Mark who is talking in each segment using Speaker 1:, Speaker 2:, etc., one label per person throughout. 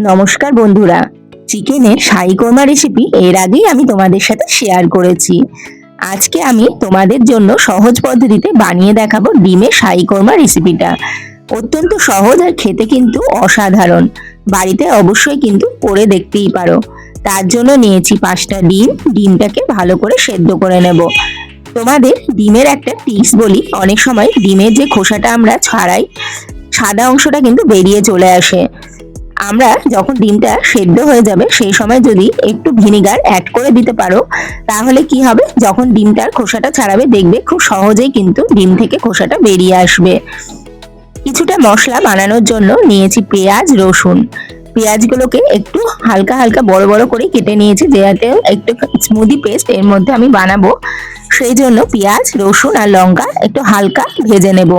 Speaker 1: নমস্কার বন্ধুরা, চিকেনের শাহী কোরমা রেসিপি এর আগেই আমি তোমাদের সাথে শেয়ার করেছি। আজকে আমি তোমাদের জন্য সহজ পদ্ধতিতে বানিয়ে দেখাবো ডিমের শাহী কোরমা রেসিপিটা। অত্যন্ত সহজ আর খেতে কিন্তু অসাধারণ। বাড়িতে অবশ্যই কিন্তু করে দেখতেই পারো। তার জন্য নিয়েছি 5টা ডিম। ডিমটাকে ভালো করে সেদ্ধ করে নেব। তোমাদের ডিমের একটা টিপস বলি, অনেক সময় ডিমের যে খোসাটা আমরা ছাড়াই, সাদা অংশটা কিন্তু বেরিয়ে চলে আসে। আমরা যখন ডিমটা সেদ্ধ হয়ে যাবে সেই সময় যদি একটু ভিনিগার অ্যাড করে দিতে পারো, তাহলে কি হবে, যখন ডিমটার খোসাটা ছাড়াবে দেখবে খুব সহজেই কিন্তু ডিম থেকে খোসাটা বেরিয়ে আসবে। কিছুটা মশলা বানানোর জন্য নিয়েছি পেঁয়াজ, রসুন। পেঁয়াজগুলোকে একটু হালকা হালকা বড় বড় করে কেটে নিয়েছি, যাতে একটু স্মুদি পেস্ট এর মধ্যে আমি বানাবো। সেই জন্য পেঁয়াজ, রসুন আর লঙ্কা একটু হালকা ভেজে নেব।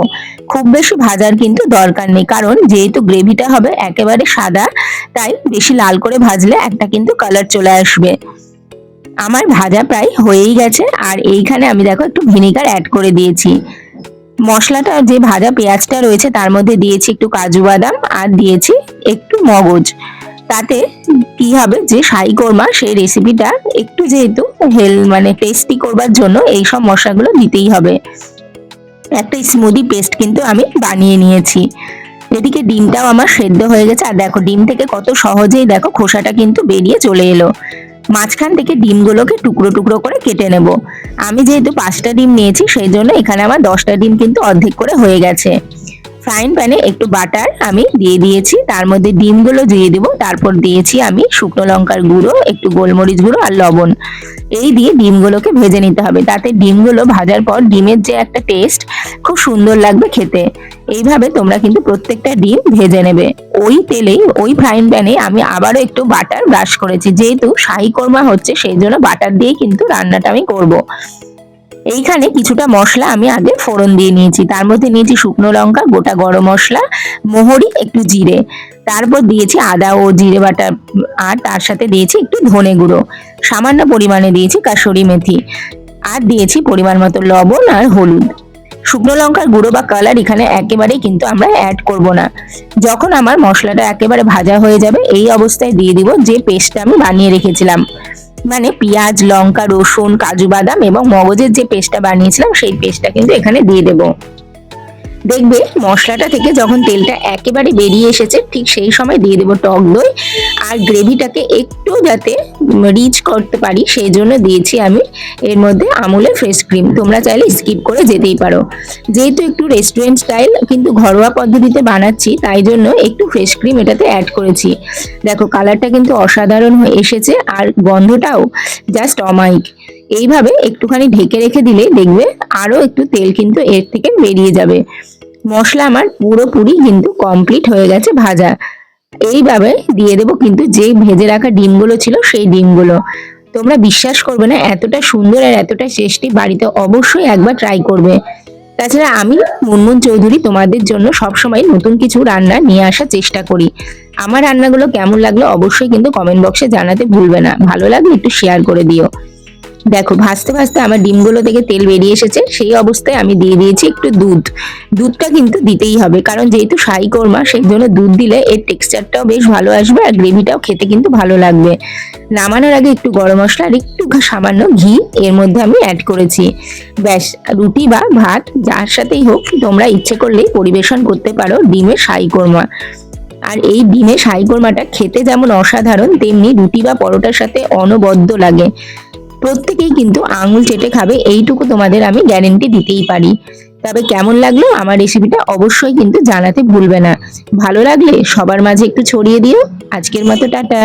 Speaker 1: খুব বেশি ভাজার কিন্তু দরকার নেই, কারণ যেহেতু গ্রেভিটা হবে একেবারে সাদা, তাই বেশি লাল করে ভাজলে একটা কিন্তু কালার চলে আসবে। আমার ভাজা প্রায় হয়েই গেছে, আর এইখানে আমি দেখো একটু ভিনিগার অ্যাড করে দিয়েছি। মশলাটা যে ভাজা পেঁয়াজটা রয়েছে তার মধ্যে দিয়েছি একটু কাজু বাদাম আর দিয়েছি একটু মগজ। তাতে কি হবে, যে শাহী কোরমা সেই রেসিপিটা একটু যেহেতু টেস্টি করবার জন্য এই সব মশলাগুলো দিতেই হবে। একটা স্মুদি পেস্ট কিন্তু আমি বানিয়ে নিয়েছি। এদিকে ডিমটাও আমার সেদ্ধ হয়ে গেছে, আর দেখো ডিম থেকে কত সহজেই দেখো খোসাটা কিন্তু বেরিয়ে চলে এলো। মাঝখান থেকে ডিমগুলোকে টুকরো টুকরো করে কেটে নেব। আমি যেহেতু 5টা ডিম নিয়েছি সেই জন্য এখানে আমার 10টা ডিম কিন্তু অর্ধেক করে হয়ে গেছে। ফ্রাইং প্যানে একটু বাটার আমি দিয়ে দিয়েছি, তার মধ্যে ডিমগুলো দিয়ে দেবো। তারপর দিয়েছি আমি শুকনো লঙ্কার গুঁড়ো, একটু গোলমরিচ গুঁড়ো আর লবণ। এই দিয়ে ডিমগুলোকে ভেজে নিতে হবে। তাতে ডিমগুলো ভাজার পর ডিমের যে একটা টেস্ট, খুব সুন্দর লাগবে খেতে। এইভাবে তোমরা কিন্তু প্রত্যেকটা ডিম ভেজে নেবে। ওই তেলেই, ওই ফ্রাইং প্যানে আমি আবারও একটু বাটার ব্রাশ করেছি, যেহেতু শাহী কোরমা হচ্ছে সেই জন্য বাটার দিয়ে কিন্তু রান্নাটা আমি করব। এইখানে কিছুটা মশলা আমি আগে ফোড়ন দিয়ে নিয়েছি। তার মধ্যে নিয়েছি শুকনো লঙ্কা, গোটা গরম মশলা, মোহরি, একটু জিরে। তারপর দিয়েছি আদা ও জিরে বাটা, আর তার সাথে দিয়েছি একটু ধনে গুঁড়ো। সামান্য পরিমাণে দিয়েছি কাসুরি মেথি, আর দিয়েছি পরিমাণ মতো লবণ আর হলুদ। শুকনো লঙ্কার গুঁড়ো বা কালার এখানে একেবারেই কিন্তু আমরা অ্যাড করব না। যখন আমার মশলাটা একেবারে ভাজা হয়ে যাবে এই অবস্থায় দিয়ে দিব যে পেস্টটা আমি বানিয়ে রেখেছিলাম, পেঁয়াজ, লঙ্কা, রসুন, কাজু বাদাম এবং মগজের যে পেস্টটা বানিয়েছিলাম সেই পেস্টটা কিন্তু এখানে দিয়ে দেবো। দেখবে মশলাটা থেকে যখন তেলটা একেবারে বেরিয়ে এসেছে ঠিক সেই সময় দিয়ে দেবো টক দই। আর গ্রেভিটাকে একটু যাতে রিচ করতে পারি সেই জন্য দিয়েছি আমি এর মধ্যে আমুলের ফ্রেশ ক্রিম। তোমরা চাইলে স্কিপ করে যেতেই পারো। যেহেতু একটু রেস্টুরেন্ট স্টাইল কিন্তু ঘরোয়া পদ্ধতিতে বানাচ্ছি, তাই জন্য একটু ফ্রেশ ক্রিম এটাতে অ্যাড করেছি। দেখো কালারটা কিন্তু অসাধারণ হয়ে এসেছে, আর গন্ধটাও জাস্ট অমায়িক। এইভাবে একটুখানি ঢেকে রেখে দিলে দেখবে আরো একটু তেল কিন্তু এর থেকে বেরিয়ে যাবে। মশলা আমার পুরোপুরি কিন্তু কমপ্লিট হয়ে গেছে ভাজা। এইভাবে দিয়ে দেবো কিন্তু যে ভেজে রাখা ডিমগুলো ছিল সেই ডিমগুলো। তোমরা বিশ্বাস করবে না, এতটা সুন্দর আর এতটা টেস্টি, বাড়িতে অবশ্যই একবার ট্রাই করবে। তাছাড়া আমি মুনমুন চৌধুরী তোমাদের জন্য সবসময় নতুন কিছু রান্না নিয়ে আসার চেষ্টা করি। আমার রান্নাগুলো কেমন লাগলো অবশ্যই কিন্তু কমেন্ট বক্সে জানাতে ভুলবে না। ভালো লাগলে একটু শেয়ার করে দিও। দেখো ভাজতে ভাজতে আমার ডিমগুলো থেকে তেল বেরিয়ে এসেছে, সেই অবস্থায় আমি দিয়ে দিয়েছি একটু দুধ। দুধটা কিন্তু দিতেই হবে, কারণ যেহেতু শাহী কোরমা সেই জন্য দুধ দিলে এর টেক্সচারটাও বেশ ভালো আসবে আর গ্রেভিটাও খেতে কিন্তু ভালো লাগবে। নামানোর আগে একটু গরম মশলা আর একটু সামান্য ঘি এর মধ্যে আমি অ্যাড করেছি। ব্যাস, রুটি বা ভাত যার সাথেই হোক তোমরা ইচ্ছে করলেই পরিবেশন করতে পারো ডিমের শাহী কোরমা। আর এই ডিমের শাহী কোরমাটা খেতে যেমন অসাধারণ, তেমনি রুটি বা পরোটার সাথে অনবদ্য লাগে। প্রত্যেকেই কিন্তু আঙুল চেটে খাবে, এইটুকু তোমাদের আমি গ্যারেন্টি দিতেই পারি। তবে কেমন লাগলো আমার রেসিপিটা অবশ্যই কিন্তু জানাতে ভুলবে না। ভালো লাগলে সবার মাঝে একটু ছড়িয়ে দিও। আজকের মতো টাটা।